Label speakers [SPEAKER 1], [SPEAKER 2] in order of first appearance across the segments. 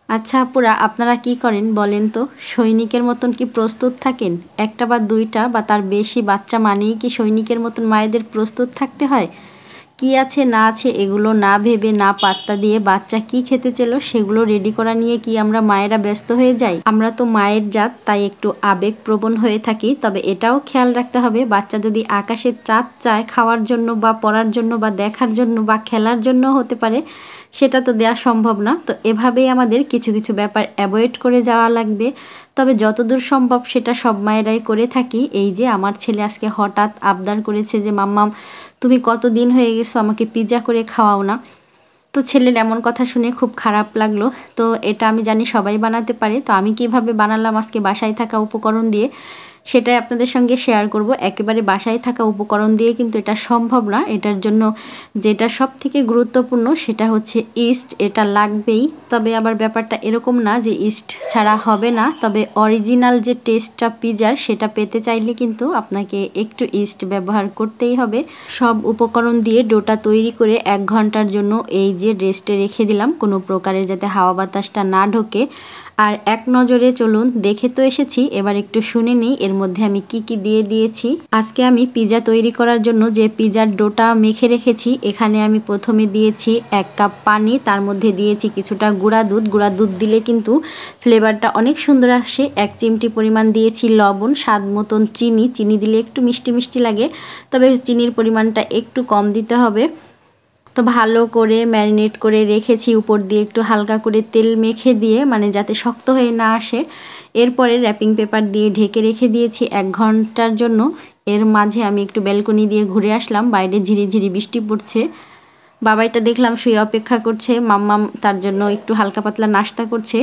[SPEAKER 1] আচ্ছা আপুরা, আপনারা কি করেন বলেন তো? সৈনিকের মতন কি প্রস্তুত থাকেন? একটা বা দুইটা বা তার বেশি বাচ্চা মানেই কি সৈনিকের মতন মায়েদের প্রস্তুত থাকতে হয়? কি আছে না আছে এগুলো না ভেবে না পাত্তা দিয়ে বাচ্চা কি খেতে চেলো সেগুলো রেডি করা নিয়ে কি আমরা মায়েরা ব্যস্ত হয়ে যাই? আমরা তো মায়ের জাত, তাই একটু আবেগপ্রবণ হয়ে থাকি। তবে এটাও খেয়াল রাখতে হবে, বাচ্চা যদি আকাশের চাঁদ চায় খাওয়ার জন্য বা পড়ার জন্য বা দেখার জন্য বা খেলার জন্য হতে পারে, সেটা তো দেওয়া সম্ভব না। তো এভাবেই আমাদের কিছু কিছু ব্যাপার অ্যাভয়েড করে যাওয়া লাগবে। তবে যতদূর সম্ভব সেটা সব মায়েরাই করে থাকি। এই যে আমার ছেলে আজকে হঠাৎ আবদার করেছে যে মাম্মাম, তুমি কতদিন হয়ে গেছো আমাকে পিৎজা করে খাওয়াও না। তো ছেলের এমন কথা শুনে খুব খারাপ লাগলো। তো এটা আমি জানি সবাই বানাতে পারে, তো আমি কিভাবে বানালাম আজকে বাসায় থাকা উপকরণ দিয়ে সেটাই আপনাদের সঙ্গে শেয়ার করব। একেবারে বাসায় থাকা উপকরণ দিয়ে কিন্তু এটা সম্ভব না। এটার জন্য যেটা সব থেকে গুরুত্বপূর্ণ সেটা হচ্ছে ইস্ট, এটা লাগবেই। তবে আবার ব্যাপারটা এরকম না যে ইস্ট ছাড়া হবে না, তবে অরিজিনাল যে টেস্টটা পিৎজার সেটা পেতে চাইলে কিন্তু আপনাকে একটু ইস্ট ব্যবহার করতেই হবে। সব উপকরণ দিয়ে ডোটা তৈরি করে 1 ঘন্টার জন্য এই যে রেস্টে রেখে দিলাম, কোনো প্রকারের যাতে হাওয়া বাতাসটা না ঢোকে। আর এক নজরে চলুন দেখে তো এসেছি, এবার একটু শুনে নিই এর মধ্যে আমি কি কি দিয়ে দিয়েছি। আজকে আমি পিৎজা তৈরি করার জন্য যে পিৎজার ডোটা মেখে রেখেছি, এখানে আমি প্রথমে দিয়েছি 1 কাপ পানি, তার মধ্যে দিয়েছি কিছুটা গুঁড়া দুধ। গুঁড়া দুধ দিলে কিন্তু ফ্লেভারটা অনেক সুন্দর আসে। 1 চিমটি পরিমাণ দিয়েছি লবণ, স্বাদ মতন চিনি। চিনি দিলে একটু মিষ্টি মিষ্টি লাগে, তবে চিনির পরিমাণটা একটু কম দিতে হবে। তো ভালো করে ম্যারিনেট করে রেখেছি, উপর দিয়ে একটু হালকা করে তেল মেখে দিয়ে, মানে যাতে শক্ত হয়ে না আসে। এরপরে র্যাপিং পেপার দিয়ে ঢেকে রেখে দিয়েছি 1 ঘন্টার জন্য। এর মাঝে আমি একটু ব্যালকনি দিয়ে ঘুরে আসলাম, বাইরে ঝিরিঝিরি বৃষ্টি পড়ছে। বাবাইটা দেখলাম শুয়ে অপেক্ষা করছে, মাম্মাম তার জন্য একটু হালকা পাতলা নাস্তা করছে।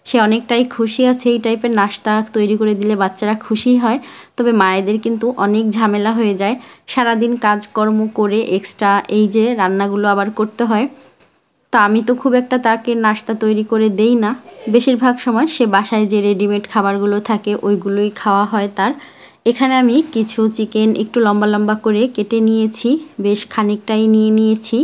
[SPEAKER 1] সে অনেকটাই খুশি আছে, এই টাইপের নাস্তা তৈরি করে দিলে বাচ্চারা খুশি হয়। তবে মায়েদের কিন্তু অনেক ঝামেলা হয়ে যায়, সারাদিন কাজকর্ম করে এক্সট্রা এই যে রান্নাগুলো আবার করতে হয়। তো আমি তো খুব একটা তাকে নাস্তা তৈরি করে দেই না, বেশিরভাগ সময় সে বাসায় যে রেডিমেড খাবারগুলো থাকে ওইগুলোই খাওয়া হয় তার। এখানে আমি কিছু চিকেন একটু লম্বা লম্বা করে কেটে নিয়েছি, বেশ খানিকটাই নিয়ে নিয়েছি।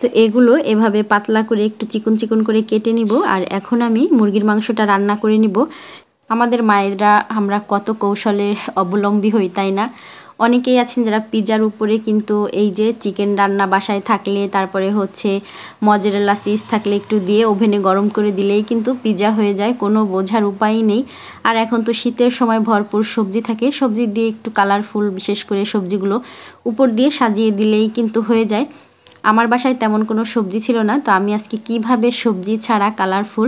[SPEAKER 1] তো এগুলো এভাবে পাতলা করে একটু চিকন চিকন করে কেটে নিব। আর এখন আমি মুরগির মাংসটা রান্না করে নিব। আমাদের মায়েরা আমরা কত কৌশলের অবলম্বী হই, তাই না? অনেকেই আছেন যারা পিৎজার উপরে কিন্তু এই যে চিকেন রান্না বাসায় থাকলে, তারপরে হচ্ছে মজেরেলা চিজ থাকলে একটু দিয়ে ওভেনে গরম করে দিলেই কিন্তু পিৎজা হয়ে যায়, কোনো বোঝার উপায় নেই। আর এখন তো শীতের সময় ভরপুর সবজি থাকে, সবজি দিয়ে একটু কালারফুল বিশেষ করে সবজিগুলো উপর দিয়ে সাজিয়ে দিলেই কিন্তু হয়ে যায়। আমার বাসায় তেমন কোনো সবজি ছিল না, তো আমি আজকে কিভাবে সবজি ছাড়া কালারফুল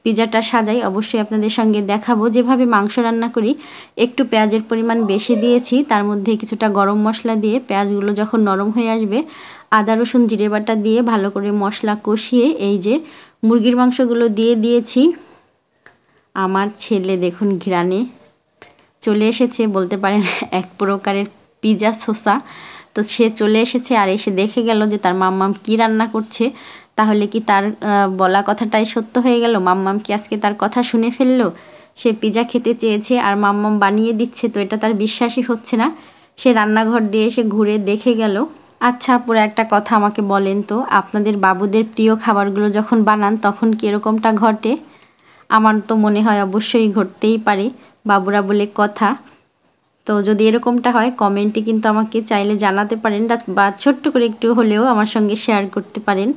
[SPEAKER 1] পিৎজাটা সাজাই অবশ্যই আপনাদের সঙ্গে দেখাবো। যেভাবে মাংস রান্না করি, একটু পেঁয়াজের পরিমাণ বেশি দিয়েছি, তার মধ্যে কিছুটা গরম মশলা দিয়ে পেঁয়াজগুলো যখন নরম হয়ে আসবে আদা রসুন জিরে বাটা দিয়ে ভালো করে মশলা কষিয়ে এই যে মুরগির মাংসগুলো দিয়ে দিয়েছি। আমার ছেলে দেখুন ঘ্রাণে চলে এসেছে, বলতে পারেন এক প্রকারের পিৎজা শসা। তো সে চলে এসেছে আর এসে দেখে গেল যে তার মাম্মাম কি রান্না করছে। তাহলে কি তার বলা কথাটাই সত্য হয়ে গেল? মাম্মাম কি আজকে তার কথা শুনে ফেললো? সে পিৎজা খেতে চেয়েছে আর মাম্মাম বানিয়ে দিচ্ছে, তো এটা তার বিশ্বাসই হচ্ছে না। সে রান্নাঘর দিয়ে এসে ঘুরে দেখে গেল। আচ্ছা পুরো একটা কথা আমাকে বলেন তো, আপনাদের বাবুদের প্রিয় খাবারগুলো যখন বানান তখন কি এরকমটা ঘটে? আমার তো মনে হয় অবশ্যই ঘটতেই পারে, বাবুরা বলে কথা। তো যদি এরকমটা হয় কমেন্টে কিন্তু আমাকে চাইলে জানাতে পারেন, বা ছোট্ট করে একটু হলেও আমার সঙ্গে শেয়ার করতে পারেন।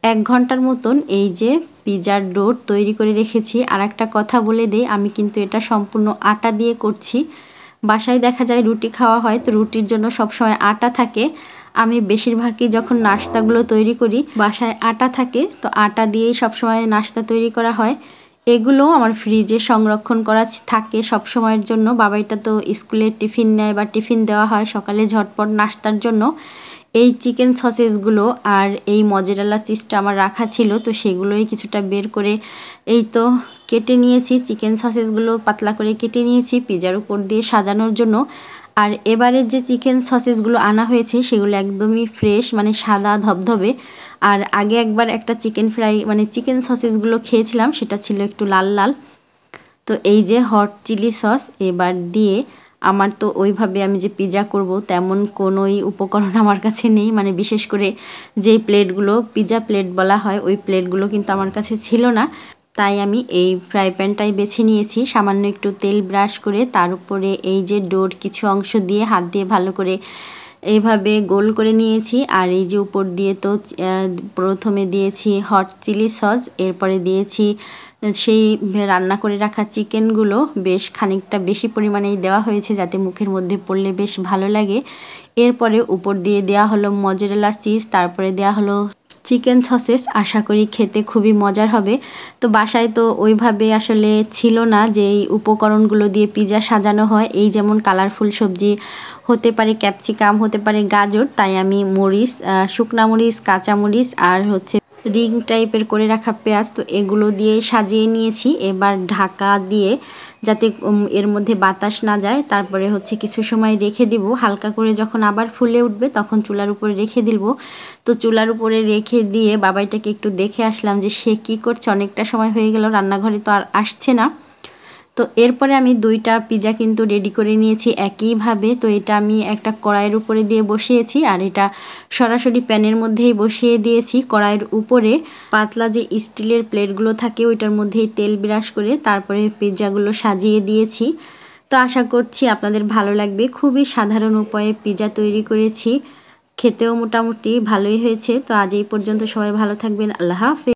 [SPEAKER 1] 1 ঘন্টার মতন এই যে পিৎজার ডো তৈরি করে রেখেছি। আর একটা কথা বলে দেই, আমি কিন্তু এটা সম্পূর্ণ আটা দিয়ে করছি। বাসায় দেখা যায় রুটি খাওয়া হয়, তো রুটির জন্য সবসময় আটা থাকে। আমি বেশিরভাগই যখন নাস্তাগুলো তৈরি করি বাসায় আটা থাকে, তো আটা দিয়েই সবসময় নাস্তা তৈরি করা হয়। এগুলো আমার ফ্রিজে সংরক্ষণ করা থাকে সব সময়ের জন্য। বাবাইটা তো স্কুলে টিফিন নেয় বা টিফিন দেওয়া হয় সকালে ঝটপট নাস্তার জন্য। এই চিকেন সসেসগুলো আর এই মজেরেলা চিজটা আমার রাখা ছিল, তো সেগুলোই কিছুটা বের করে এই তো কেটে নিয়েছি। চিকেন সসেসগুলো পাতলা করে কেটে নিয়েছি পিৎজার উপর দিয়ে সাজানোর জন্য। আর এবারে যে চিকেন সসেসগুলো আনা হয়েছে সেগুলো একদমই ফ্রেশ, মানে সাদা ধবধবে। আর আগে একবার একটা চিকেন ফ্রাই মানে চিকেন সসেসগুলো খেয়েছিলাম, সেটা ছিল একটু লাল লাল। তো এই যে হট চিলি সস এবার দিয়ে আমার তো ওইভাবে আমি যে পিৎজা করব তেমন কোনোই উপকরণ আমার কাছে নেই, মানে বিশেষ করে যেই প্লেটগুলো পিৎজা প্লেট বলা হয় ওই প্লেটগুলো কিন্তু আমার কাছে ছিল না। তাই আমি এই ফ্রাই প্যানটাই বেছে নিয়েছি। সামান্য একটু তেল ব্রাশ করে তার উপরে এই যে ডোর কিছু অংশ দিয়ে হাত দিয়ে ভালো করে এইভাবে গোল করে নিয়েছি। আর এই যে উপর দিয়ে তো প্রথমে দিয়েছি হট চিলি সস, এরপরে দিয়েছি সেই রান্না করে রাখা চিকেনগুলো বেশ খানিকটা বেশি পরিমাণেই দেওয়া হয়েছে যাতে মুখের মধ্যে পড়লে বেশ ভালো লাগে। এরপরে উপর দিয়ে দেওয়া হলো মজেরেলা চিজ, তারপরে দেওয়া হলো চিকেন সসেস। আশা করি খেতে খুবই মজার হবে। তো বাসায় তো ওইভাবে আসলে ছিল না যে এই উপকরণগুলো দিয়ে পিৎজা সাজানো হয়, এই যেমন কালারফুল সবজি হতে পারে, ক্যাপসিকাম হতে পারে, গাজর, তাই আমি মরিচ, শুকনা মরিচ, কাঁচা মরিচ আর হচ্ছে রিং টাইপের করে রাখা পেঁয়াজ তো এগুলো দিয়ে সাজিয়ে নিয়েছি। এবার ঢাকা দিয়ে যাতে এর মধ্যে বাতাস না যায়, তারপরে হচ্ছে কিছু সময় রেখে দিব। হালকা করে যখন আবার ফুলে উঠবে তখন চুলার উপরে রেখে দিব। তো চুলার উপরে রেখে দিয়ে বাবাইটাকে একটু দেখে আসলাম যে সে কী করছে, অনেকটা সময় হয়ে গেল রান্নাঘরে তো আর আসছে না। তো এরপরে আমি 2টা পিৎজা কিন্তু রেডি করে নিয়েছি একইভাবে। তো এটা আমি একটা কড়াইয়ের উপরে দিয়ে বসিয়েছি আর এটা সরাসরি প্যানের মধ্যেই বসিয়ে দিয়েছি। কড়াইয়ের উপরে পাতলা যে স্টিলের প্লেটগুলো থাকে ওইটার মধ্যেই তেল ব্রাশ করে তারপরে পিৎজাগুলো সাজিয়ে দিয়েছি। তো আশা করছি আপনাদের ভালো লাগবে। খুবই সাধারণ উপায়ে পিৎজা তৈরি করেছি, খেতেও মোটামুটি ভালোই হয়েছে। তো আজ এই পর্যন্ত, সবাই ভালো থাকবেন। আল্লাহ হাফেজ।